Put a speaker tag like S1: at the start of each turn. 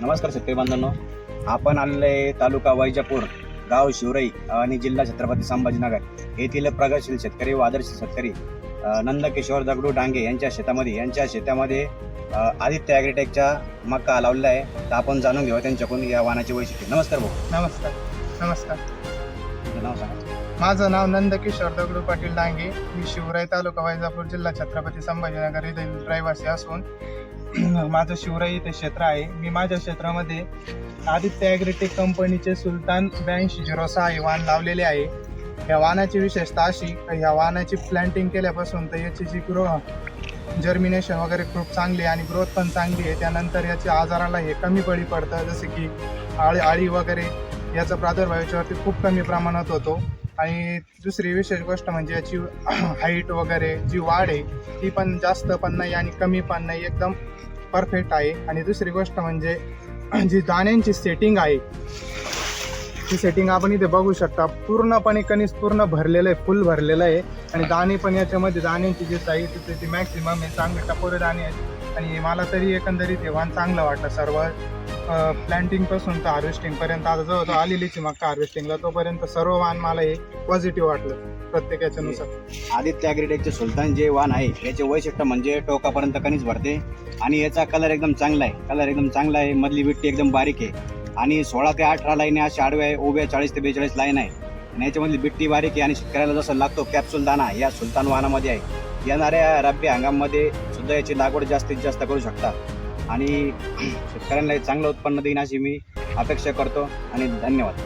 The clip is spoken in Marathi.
S1: नमस्कार शेतकरी बांधवांनो, आपण आलेले तालुका वैजापूर, गाव शिवराई आणि जिल्हा छत्रपती संभाजीनगर येथील प्रगतशील शेतकरी व आदर्श शेतकरी नंदकिशोर दगडू डांगे यांच्या शेतामध्ये आदित्य ॲग्रीटेकचा मका लावलेला आहे. तर आपण जाणून घेऊ त्यांच्याकडून या वाहनाची वैशिष्ट्ये. नमस्कार भाऊ.
S2: नमस्कार.
S1: तुमचं नाव सांगा.
S2: माझं नाव नंदकिशोर दगडू पाटील डांगे. मी शिवराई तालुका वैजापूर जिल्हा छत्रपती संभाजीनगर येथील रहिवासी असून माझं शिवराई इथे क्षेत्र आहे. मी माझ्या क्षेत्रामध्ये आदित्य ॲग्रीटेक कंपनीचे सुलतान 8206 हे वाहन लावलेले आहे. या वाहनाची विशेषता अशी की ह्या वाहनाची प्लॅन्टिंग केल्यापासून तर याची जी जर्मिनेशन वगैरे खूप चांगली आणि ग्रोथ पण चांगली आहे. त्यानंतर याच्या आजाराला हे कमी बळी पडतं, जसे की आळी वगैरे याचा प्रादुर्भाव याच्यावरती खूप कमी प्रमाणात होतो. आणि दुसरी विशेष गोष्ट म्हणजे याची हाईट वगैरे जी वाढ आहे ती पण जास्त पण नाही आणि कमी पण नाही, एकदम परफेक्ट आहे. आणि दुसरी गोष्ट म्हणजे जी दाण्यांची सेटिंग आहे ती सेटिंग आपण इथे बघू शकता. पूर्णपणे कणीस पूर्ण भरलेलं आहे, फुल भरलेलं आहे. आणि दाणे पण याच्यामध्ये दाण्यांची जी साईज ती मॅक्सिमम आहे, चांगले टपोरे दाणे आहेत. आणि मला तरी एकंदरीत हे वाहन चांगलं वाटतं. सर्व प्लॅन्टिंगपासून तर हार्वेस्टिंगपर्यंत, आता जवळ आलेलीची मका हार्वेस्टिंगला तोपर्यंत सर्व वाहन मला हे पॉझिटिव्ह वाटलं प्रत्येक याच्यानुसार.
S1: आदित्य ॲग्रीटेकचे सुलतान जे वाहन आहे याचे वैशिष्ट्य म्हणजे टोकापर्यंत कणीस भरते आणि याचा कलर एकदम चांगला आहे. मधली विट्टी एकदम बारीक आहे आणि 16 ते 18 लाईन अशा आडव्या आहे, उभ्या 40 ते 42 लाईन आहे. आणि याच्यामधली बिट्टी बारीक आहे आणि शेतकऱ्याला जसं लागतो कॅप्सूल दाना या सुलतान वाहनामध्ये आहे. येणाऱ्या रब्बी हंगामामध्ये सुद्धा याची लागवड जास्तीत जास्त करू शकता आणि शेतकऱ्यांना चांगलं उत्पन्न देईन अशी मी अपेक्षा करतो आणि धन्यवाद.